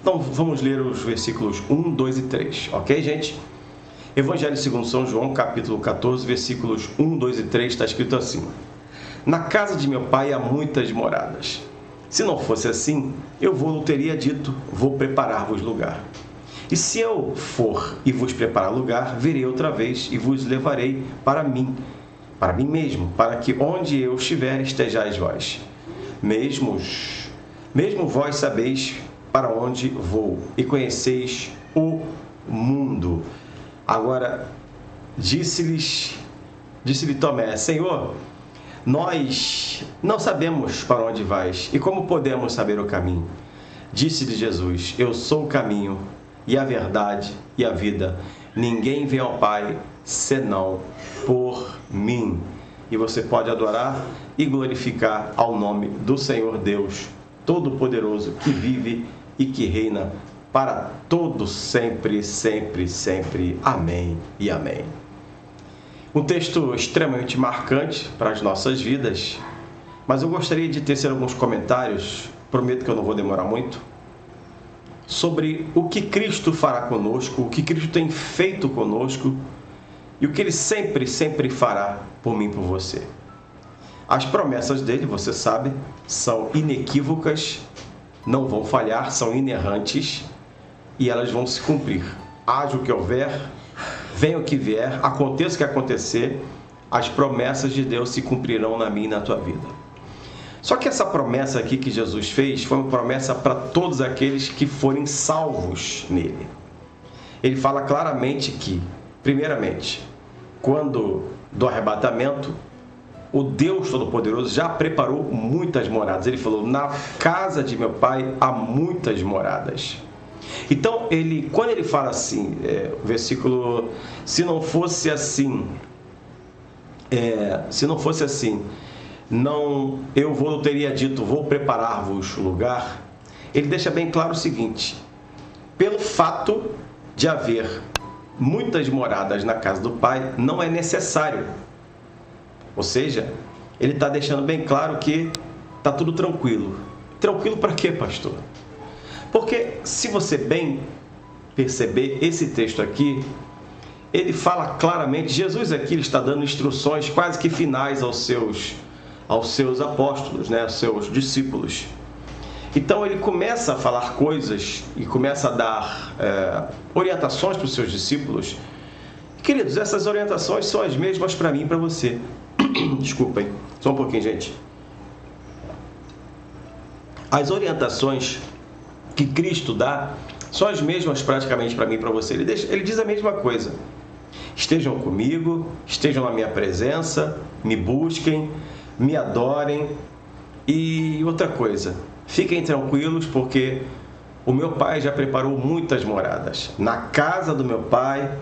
Então vamos ler os versículos 1, 2 e 3, ok, gente? Evangelho segundo São João, capítulo 14, versículos 1, 2 e 3, está escrito assim: Na casa de meu pai há muitas moradas. Se não fosse assim, eu vou teria dito, vou preparar-vos lugar. E se eu for e vos preparar lugar, virei outra vez e vos levarei para mim mesmo, para que onde eu estiver estejais vós. Mesmo vós sabeis para onde vou e conheceis o mundo. Agora, disse-lhe Tomé: Senhor, nós não sabemos para onde vais, e como podemos saber o caminho? Disse-lhe Jesus: Eu sou o caminho, e a verdade, e a vida. Ninguém vem ao Pai, senão por mim. E você pode adorar e glorificar ao nome do Senhor Deus Todo-Poderoso, que vive e que reina para todos sempre, sempre, sempre. Amém e amém. Um texto extremamente marcante para as nossas vidas, mas eu gostaria de tecer alguns comentários, prometo que eu não vou demorar muito, sobre o que Cristo fará conosco, o que Cristo tem feito conosco e o que Ele sempre, sempre fará por mim e por você. As promessas dele, você sabe, são inequívocas, não vão falhar, são inerrantes e elas vão se cumprir. Haja o que houver, venha o que vier, aconteça o que acontecer, as promessas de Deus se cumprirão na minha e na tua vida. Só que essa promessa aqui que Jesus fez foi uma promessa para todos aqueles que forem salvos nele. Ele fala claramente que, primeiramente, quando do arrebatamento, o Deus Todo-Poderoso já preparou muitas moradas. Ele falou: na casa de meu pai há muitas moradas. Então, quando ele fala assim, versículo, se não fosse assim, não, eu teria dito, vou preparar-vos lugar. Ele deixa bem claro o seguinte: pelo fato de haver muitas moradas na casa do Pai, não é necessário. Ou seja, ele está deixando bem claro que está tudo tranquilo. Tranquilo para quê, pastor? Porque se você bem perceber esse texto aqui, ele fala claramente, Jesus aqui está dando instruções quase que finais aos seus apóstolos, né, aos seus discípulos. Então ele começa a falar coisas e começa a dar orientações para os seus discípulos. Queridos, essas orientações são as mesmas para mim e para você. Desculpem, só um pouquinho, gente. As orientações que Cristo dá são as mesmas praticamente para mim e para você. Ele diz a mesma coisa. Estejam comigo, estejam na minha presença, me busquem, me adorem. E outra coisa, fiquem tranquilos porque o meu Pai já preparou muitas moradas. Na casa do meu Pai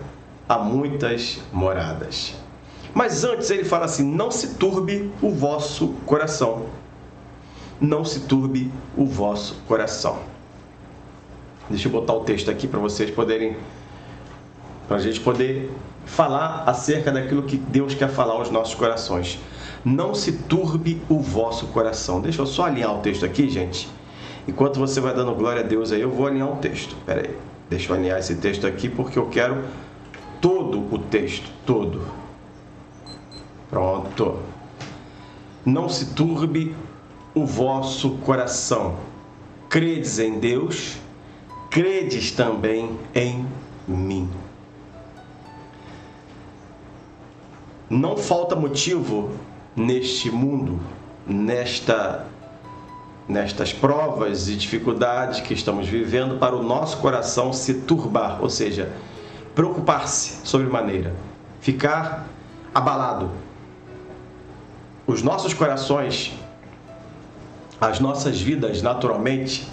há muitas moradas. Mas antes ele fala assim: não se turbe o vosso coração. Não se turbe o vosso coração. Deixa eu botar o texto aqui para vocês poderem, para a gente poder falar acerca daquilo que Deus quer falar aos nossos corações. Não se turbe o vosso coração. Deixa eu só alinhar o texto aqui, gente. Enquanto você vai dando glória a Deus aí, eu vou alinhar o texto. Espera aí. Deixa eu alinhar esse texto aqui porque eu quero todo o texto, todo. Pronto. Não se turbe o vosso coração. Credes em Deus, credes também em mim. Não falta motivo neste mundo, nestas provas e dificuldades que estamos vivendo, para o nosso coração se turbar, ou seja, preocupar-se sobremaneira, ficar abalado. Os nossos corações, as nossas vidas, naturalmente,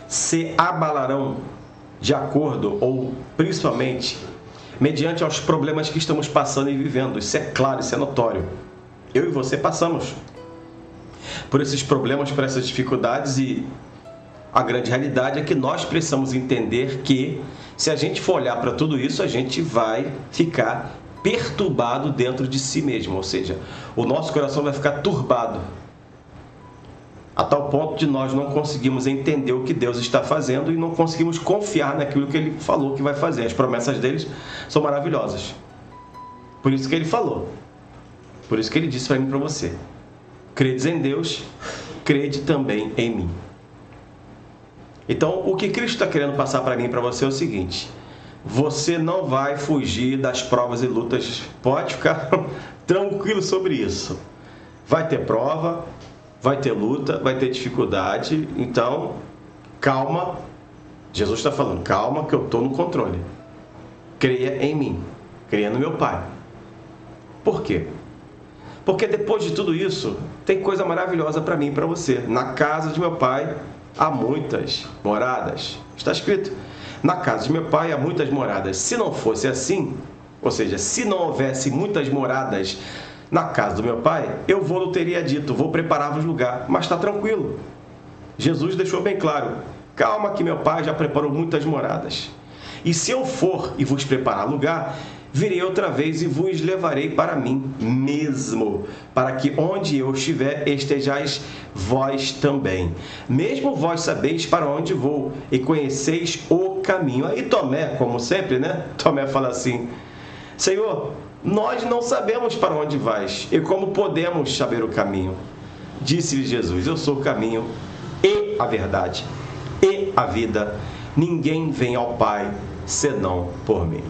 se abalarão de acordo ou principalmente mediante aos problemas que estamos passando e vivendo. Isso é claro, isso é notório. Eu e você passamos por esses problemas, por essas dificuldades, e a grande realidade é que nós precisamos entender que, se a gente for olhar para tudo isso, a gente vai ficar perturbado dentro de si mesmo, ou seja, o nosso coração vai ficar turbado. a tal ponto de nós não conseguimos entender o que Deus está fazendo e não conseguimos confiar naquilo que Ele falou que vai fazer. As promessas deles são maravilhosas. Por isso que Ele falou. Por isso que Ele disse para mim e para você: credes em Deus, crede também em mim. Então, o que Cristo está querendo passar para mim e para você é o seguinte: você não vai fugir das provas e lutas. Pode ficar tranquilo sobre isso. Vai ter prova, vai ter luta, vai ter dificuldade. Então, calma. Jesus está falando: calma, que eu estou no controle. Creia em mim, creia no meu Pai. Por quê? Porque depois de tudo isso, tem coisa maravilhosa para mim e para você. Na casa de meu Pai há muitas moradas. Está escrito: na casa de meu Pai há muitas moradas. Se não fosse assim, ou seja, se não houvesse muitas moradas na casa do meu Pai, eu não teria dito: vou preparar-vos lugar. Mas está tranquilo. Jesus deixou bem claro: calma, que meu Pai já preparou muitas moradas. E se eu for e vos preparar lugar, virei outra vez e vos levarei para mim mesmo, para que onde eu estiver, estejais vós também. Mesmo vós sabeis para onde vou e conheceis o caminho. Aí Tomé, como sempre, né? Tomé fala assim: Senhor, nós não sabemos para onde vais, e como podemos saber o caminho? Disse-lhe Jesus: eu sou o caminho e a verdade e a vida. Ninguém vem ao Pai senão por mim.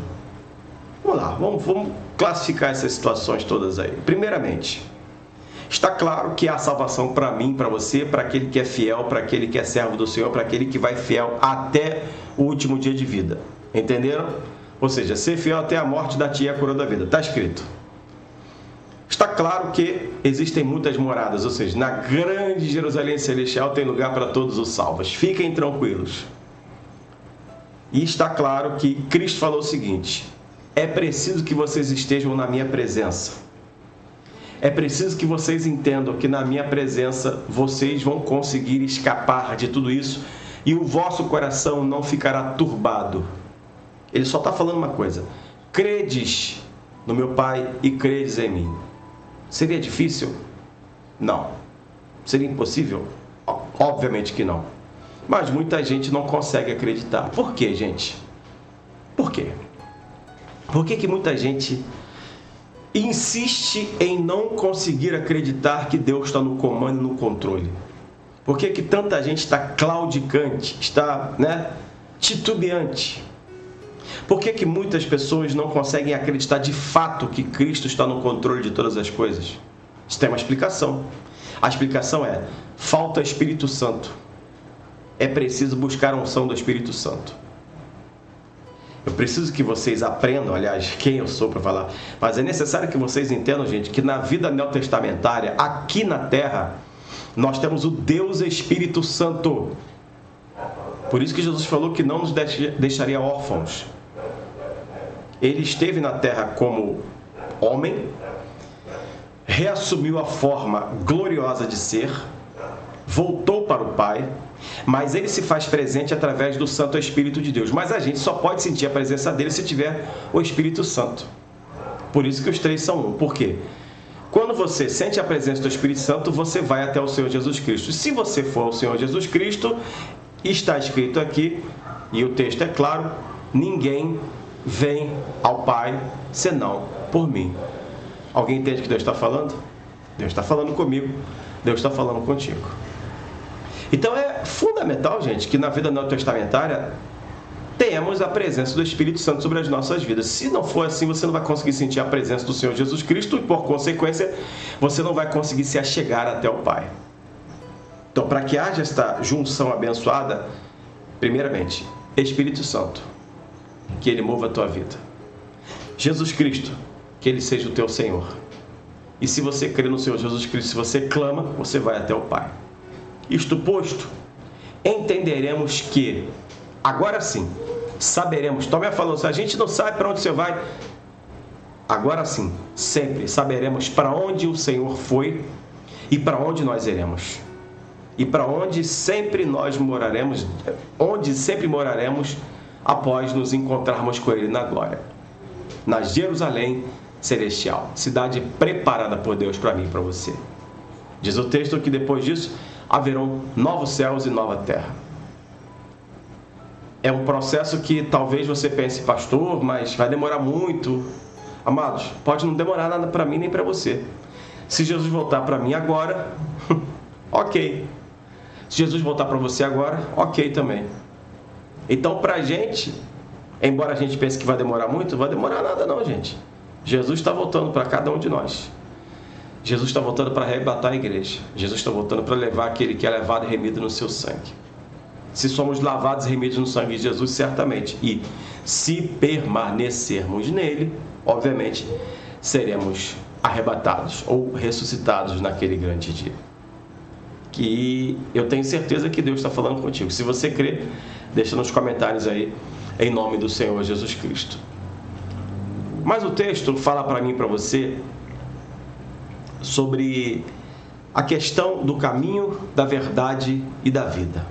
Vamos lá, vamos classificar essas situações todas aí. Primeiramente, está claro que há salvação para mim, para você, para aquele que é fiel, para aquele que é servo do Senhor, para aquele que vai fiel até o último dia de vida. Entenderam? Ou seja, ser fiel até a morte dá-te a coroa da vida. Está escrito. Está claro que existem muitas moradas, ou seja, na grande Jerusalém Celestial tem lugar para todos os salvos. Fiquem tranquilos. E está claro que Cristo falou o seguinte: é preciso que vocês estejam na minha presença. É preciso que vocês entendam que na minha presença vocês vão conseguir escapar de tudo isso e o vosso coração não ficará turbado. Ele só está falando uma coisa: credes no meu Pai e credes em mim. Seria difícil? Não. Seria impossível? Obviamente que não. Mas muita gente não consegue acreditar. Por quê, gente? Por quê? Por que muita gente insiste em não conseguir acreditar que Deus está no comando e no controle? Por que tanta gente está claudicante, está, titubeante? Por que muitas pessoas não conseguem acreditar de fato que Cristo está no controle de todas as coisas? Isso tem uma explicação. A explicação é: falta Espírito Santo. É preciso buscar a unção do Espírito Santo. Eu preciso que vocês aprendam, aliás, quem eu sou para falar, mas é necessário que vocês entendam, gente, que na vida neotestamentária, aqui na Terra, nós temos o Deus Espírito Santo. Por isso que Jesus falou que não nos deixaria órfãos. Ele esteve na Terra como homem, reassumiu a forma gloriosa de ser, voltou para o Pai, mas ele se faz presente através do Santo Espírito de Deus. Mas a gente só pode sentir a presença dele se tiver o Espírito Santo. Por isso que os três são um. Por quê? Quando você sente a presença do Espírito Santo, você vai até o Senhor Jesus Cristo. Se você for ao Senhor Jesus Cristo, está escrito aqui, e o texto é claro: ninguém vem ao Pai senão por mim. Alguém entende o que Deus está falando? Deus está falando comigo, Deus está falando contigo. Então é fundamental, gente, que na vida neotestamentária tenhamos a presença do Espírito Santo sobre as nossas vidas. Se não for assim, você não vai conseguir sentir a presença do Senhor Jesus Cristo e, por consequência, você não vai conseguir se achegar até o Pai. Então, para que haja esta junção abençoada, primeiramente, Espírito Santo, que Ele mova a tua vida. Jesus Cristo, que Ele seja o teu Senhor. E se você crê no Senhor Jesus Cristo, se você clama, você vai até o Pai. Isto posto, entenderemos que, agora sim, saberemos. Tomé falou: se a gente não sabe para onde você vai, agora sim, sempre saberemos para onde o Senhor foi e para onde nós iremos. E para onde sempre nós moraremos, onde sempre moraremos após nos encontrarmos com Ele na glória. Na Jerusalém Celestial, cidade preparada por Deus para mim e para você. Diz o texto que depois disso, haverão novos céus e nova terra. É um processo que talvez você pense, pastor, mas vai demorar muito. Amados, pode não demorar nada para mim nem para você. Se Jesus voltar para mim agora, ok. Se Jesus voltar para você agora, ok também. Então, para a gente, embora a gente pense que vai demorar muito, vai demorar nada não, gente. Jesus está voltando para cada um de nós. Jesus está voltando para arrebatar a igreja. Jesus está voltando para levar aquele que é levado e remido no seu sangue. Se somos lavados e remidos no sangue de Jesus, certamente. E se permanecermos nele, obviamente, seremos arrebatados ou ressuscitados naquele grande dia. Que eu tenho certeza que Deus está falando contigo. Se você crê, deixa nos comentários aí, em nome do Senhor Jesus Cristo. Mas o texto fala para mim e para você sobre a questão do caminho, da verdade e da vida.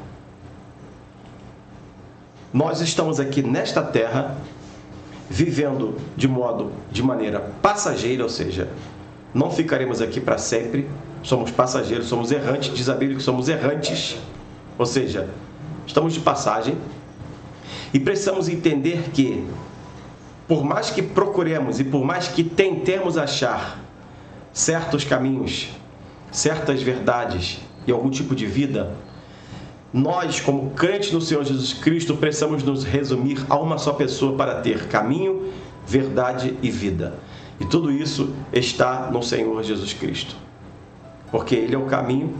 Nós estamos aqui nesta terra, vivendo de maneira passageira, ou seja, não ficaremos aqui para sempre, somos passageiros, somos errantes, diz a Bíblia que somos errantes, ou seja, estamos de passagem, e precisamos entender que, por mais que procuremos e por mais que tentemos achar certos caminhos, certas verdades e algum tipo de vida, nós, como crentes no Senhor Jesus Cristo, precisamos nos resumir a uma só pessoa para ter caminho, verdade e vida. E tudo isso está no Senhor Jesus Cristo. Porque Ele é o caminho,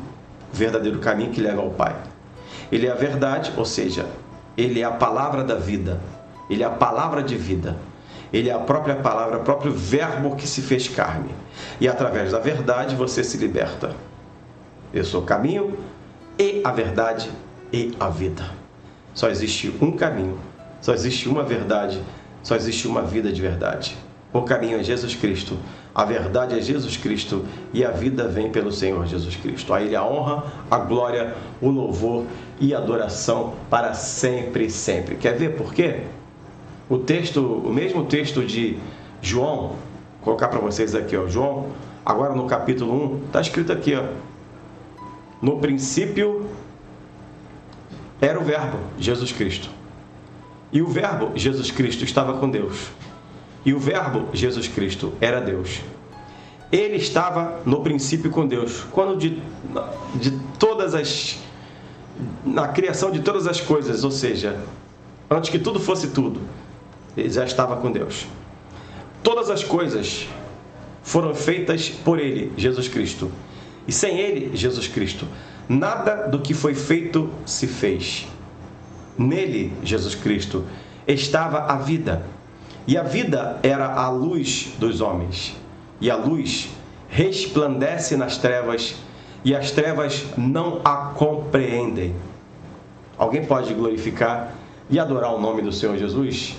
o verdadeiro caminho que leva ao Pai. Ele é a verdade, ou seja, Ele é a palavra da vida. Ele é a palavra de vida. Ele é a própria palavra, o próprio verbo que se fez carne. E através da verdade você se liberta. Eu sou o caminho e a verdade e a vida. Só existe um caminho, só existe uma verdade, só existe uma vida de verdade. O caminho é Jesus Cristo, a verdade é Jesus Cristo e a vida vem pelo Senhor Jesus Cristo. A Ele a honra, a glória, o louvor e a adoração para sempre e sempre. Quer ver por quê? O mesmo texto de João, vou colocar para vocês aqui, ó, João, agora no capítulo 1, está escrito aqui, ó, no princípio era o verbo, Jesus Cristo. E o verbo, Jesus Cristo, estava com Deus. E o verbo, Jesus Cristo, era Deus. Ele estava no princípio com Deus. Quando na criação de todas as coisas, ou seja, antes que tudo fosse tudo, ele já estava com Deus. Todas as coisas foram feitas por Ele, Jesus Cristo. E sem Ele, Jesus Cristo, nada do que foi feito se fez. Nele, Jesus Cristo, estava a vida. E a vida era a luz dos homens. E a luz resplandece nas trevas, e as trevas não a compreendem. Alguém pode glorificar e adorar o nome do Senhor Jesus?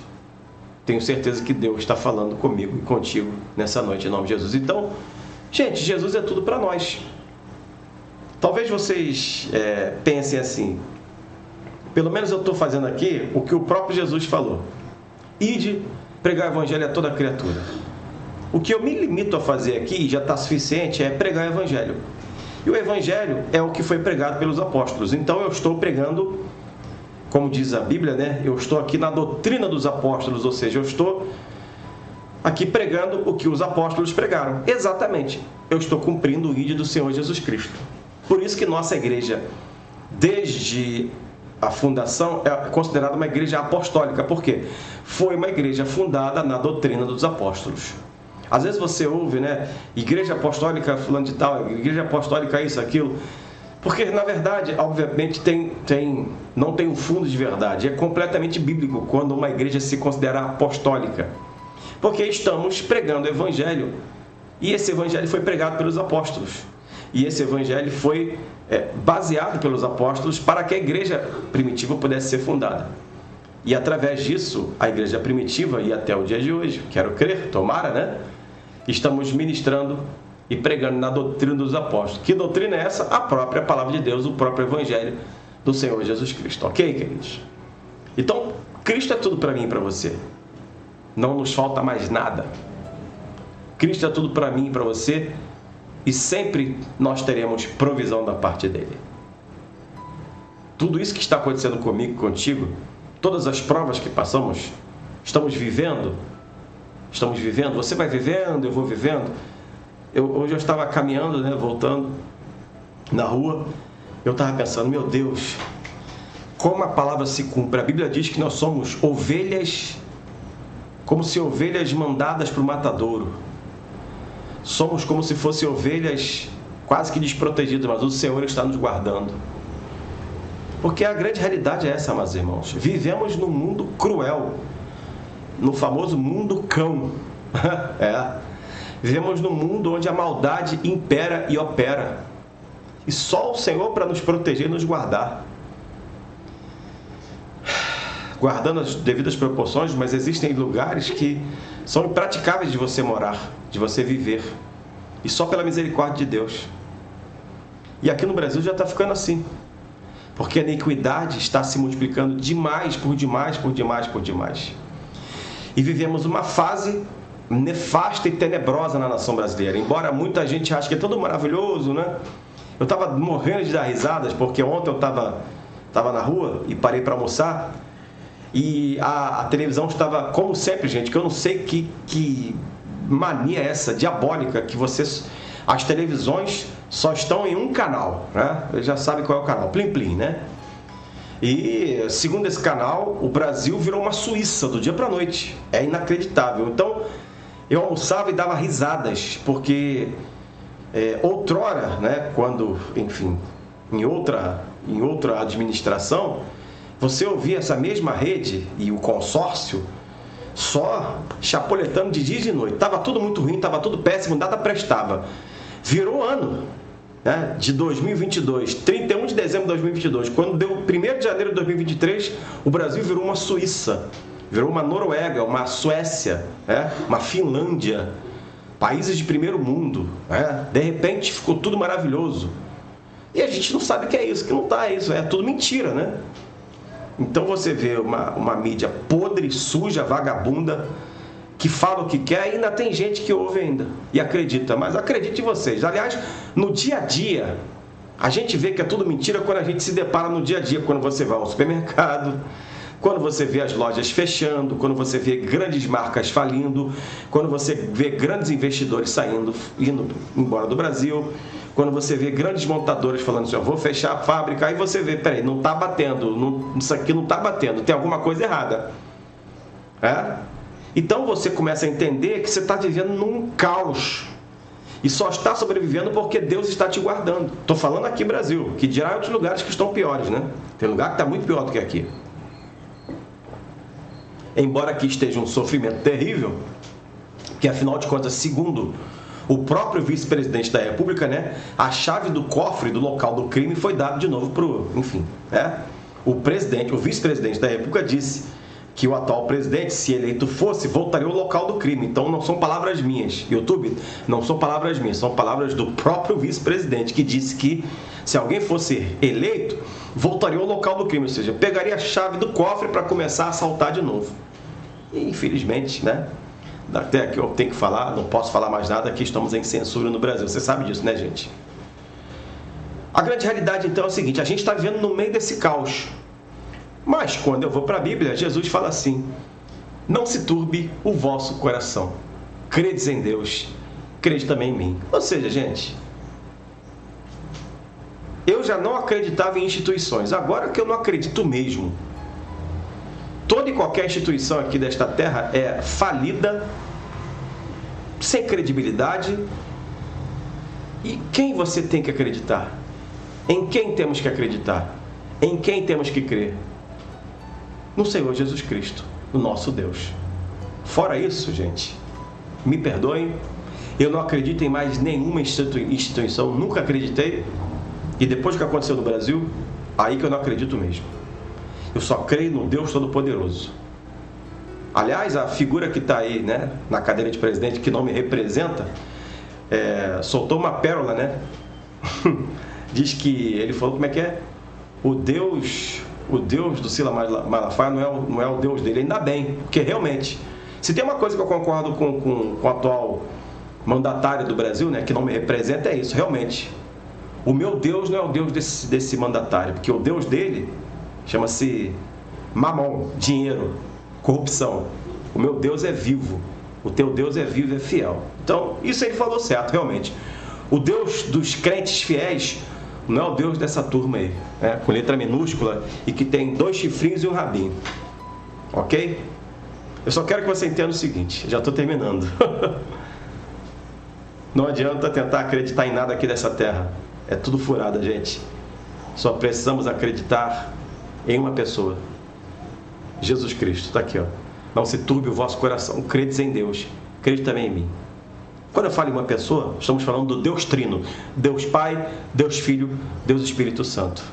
Tenho certeza que Deus está falando comigo e contigo nessa noite, em nome de Jesus. Então, gente, Jesus é tudo para nós. Talvez vocês pensem assim, pelo menos eu estou fazendo aqui o que o próprio Jesus falou. Ide pregar o evangelho a toda criatura. O que eu me limito a fazer aqui, já está suficiente, é pregar o evangelho. E o evangelho é o que foi pregado pelos apóstolos. Então eu estou pregando, como diz a Bíblia, né? Eu estou aqui na doutrina dos apóstolos, ou seja, eu estou aqui pregando o que os apóstolos pregaram. Exatamente. Eu estou cumprindo o ídolo do Senhor Jesus Cristo. Por isso que nossa igreja, desde a fundação, é considerada uma igreja apostólica. Por quê? Foi uma igreja fundada na doutrina dos apóstolos. Às vezes você ouve, né? Igreja apostólica fulano de tal, igreja apostólica isso, aquilo. Porque, na verdade, obviamente, não tem um fundo de verdade. É completamente bíblico quando uma igreja se considera apostólica. Porque estamos pregando o evangelho. E esse evangelho foi pregado pelos apóstolos. E esse evangelho foi baseado pelos apóstolos para que a igreja primitiva pudesse ser fundada. E através disso, a igreja primitiva, e até o dia de hoje, quero crer, tomara, né? Estamos ministrando e pregando na doutrina dos apóstolos. Que doutrina é essa? A própria palavra de Deus, o próprio evangelho do Senhor Jesus Cristo. Ok, queridos? Então, Cristo é tudo para mim e para você. Não nos falta mais nada. Cristo é tudo para mim e para você. E sempre nós teremos provisão da parte dele. tudo isso que está acontecendo comigo e contigo, todas as provas que passamos, estamos vivendo, você vai vivendo, eu vou vivendo. Hoje eu estava caminhando, né, voltando na rua, eu estava pensando, meu Deus, como a palavra se cumpre. A Bíblia diz que nós somos ovelhas, como se ovelhas mandadas para o matadouro. Somos como se fossem ovelhas quase que desprotegidas, mas o Senhor está nos guardando. Porque a grande realidade é essa, meus irmãos. Vivemos num mundo cruel, no famoso mundo cão. Vivemos num mundo onde a maldade impera e opera. E só o Senhor para nos proteger e nos guardar. Guardando as devidas proporções, mas existem lugares que são impraticáveis de você morar, de você viver. E só pela misericórdia de Deus. E aqui no Brasil já está ficando assim. Porque a iniquidade está se multiplicando demais, por demais. E vivemos uma fase nefasta e tenebrosa na nação brasileira. Embora muita gente ache que é tudo maravilhoso, né? Eu estava morrendo de dar risadas, porque ontem eu estava na rua e parei para almoçar. E a televisão estava, como sempre, gente, que eu não sei que mania é essa, diabólica, que as televisões só estão em um canal, né? Você já sabe qual é o canal, Plim Plim, né? E, segundo esse canal, o Brasil virou uma Suíça do dia para a noite. É inacreditável. Então, eu almoçava e dava risadas, porque outrora, né, quando, enfim, em outra administração, você ouvia essa mesma rede e o consórcio só chapoletando de dia e de noite. Estava tudo muito ruim, estava tudo péssimo, nada prestava. Virou ano, né, de 2022, 31 de dezembro de 2022, quando deu 1º de janeiro de 2023, o Brasil virou uma Suíça, virou uma Noruega, uma Suécia, né, uma Finlândia, países de primeiro mundo, né? De repente ficou tudo maravilhoso. E a gente não sabe o que é isso, que não está isso, é tudo mentira, né? Então você vê uma mídia podre, suja, vagabunda, que fala o que quer, e ainda tem gente que ouve ainda e acredita, mas acredite em vocês. Aliás, no dia a dia, a gente vê que é tudo mentira quando a gente se depara no dia a dia, quando você vai ao supermercado, quando você vê as lojas fechando, quando você vê grandes marcas falindo, quando você vê grandes investidores indo embora do Brasil, quando você vê grandes montadores falando assim, eu vou fechar a fábrica, aí você vê, peraí, não está batendo, isso aqui não está batendo, tem alguma coisa errada. Então você começa a entender que você está vivendo num caos e só está sobrevivendo porque Deus está te guardando. Estou falando aqui Brasil, que dirá em outros lugares que estão piores, né? Tem lugar que está muito pior do que aqui. Embora aqui esteja um sofrimento terrível, que afinal de contas, segundo o próprio vice-presidente da República, né, a chave do cofre do local do crime foi dada de novo para o vice-presidente da República disse que o atual presidente, se eleito fosse, voltaria ao local do crime. Então não são palavras minhas, YouTube, não são palavras minhas, são palavras do próprio vice-presidente, que disse que se alguém fosse eleito, voltaria ao local do crime, ou seja, pegaria a chave do cofre para começar a assaltar de novo. E infelizmente, né, até aqui eu tenho que falar, não posso falar mais nada, que estamos em censura no Brasil, você sabe disso, né, gente? A grande realidade então é o seguinte, a gente está vivendo no meio desse caos. Mas quando eu vou para a Bíblia, Jesus fala assim, não se turbe o vosso coração, credes em Deus, crede também em mim. Ou seja, gente, eu já não acreditava em instituições, agora que eu não acredito mesmo. Toda e qualquer instituição aqui desta terra é falida, sem credibilidade. E quem você tem que acreditar? Em quem temos que acreditar? Em quem temos que crer? No Senhor Jesus Cristo, no nosso Deus. Fora isso, gente, me perdoem, eu não acredito em mais nenhuma instituição, nunca acreditei, e depois que aconteceu no Brasil, aí que eu não acredito mesmo. Eu só creio no Deus Todo-Poderoso. Aliás, a figura que está aí, né, na cadeira de presidente, que não me representa, soltou uma pérola, né? Diz que ele falou, como é que é? O Deus do Sila Malafaia não é o Deus dele, ainda bem, porque realmente, se tem uma coisa que eu concordo com o atual mandatário do Brasil, né, que não me representa, é isso, realmente. O meu Deus não é o Deus desse mandatário, porque o Deus dele chama-se mamon, dinheiro, corrupção. O meu Deus é vivo. O teu Deus é vivo e é fiel. Então, isso ele falou certo, realmente. O Deus dos crentes fiéis não é o Deus dessa turma aí, né? Com letra minúscula e que tem 2 chifrinhos e um rabinho. Ok? Eu só quero que você entenda o seguinte, já estou terminando. Não adianta tentar acreditar em nada aqui dessa terra. É tudo furada, gente. Só precisamos acreditar em uma pessoa. Jesus Cristo, está aqui, ó. Não se turbe o vosso coração. Credes em Deus, crede também em mim. Quando eu falo em uma pessoa, estamos falando do Deus Trino. Deus Pai, Deus Filho, Deus Espírito Santo.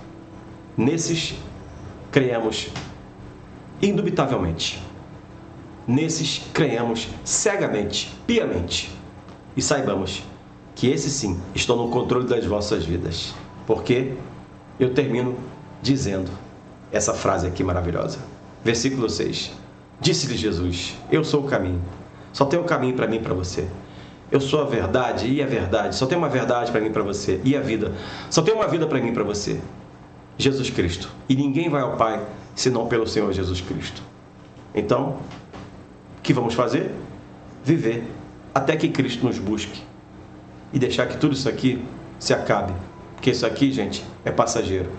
Nesses, creemos indubitavelmente. Nesses, creemos cegamente, piamente. E saibamos que esses sim estão no controle das vossas vidas. Porque eu termino dizendo essa frase aqui maravilhosa. Versículo 6. Disse-lhe Jesus, eu sou o caminho. Só tem um caminho para mim e para você. Eu sou a verdade e a verdade. Só tem uma verdade para mim e para você. E a vida. Só tem uma vida para mim e para você. Jesus Cristo. E ninguém vai ao Pai senão pelo Senhor Jesus Cristo. Então, o que vamos fazer? Viver até que Cristo nos busque. E deixar que tudo isso aqui se acabe. Porque isso aqui, gente, é passageiro.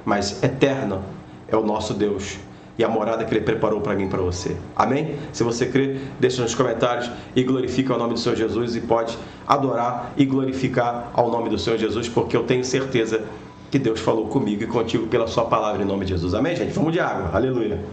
Mas eterno é o nosso Deus. E a morada que Ele preparou para mim e para você. Amém? Se você crê, deixa nos comentários e glorifica o nome do Senhor Jesus e pode adorar e glorificar ao nome do Senhor Jesus, porque eu tenho certeza que Deus falou comigo e contigo pela sua palavra em nome de Jesus. Amém, gente? Vamos de água. Aleluia.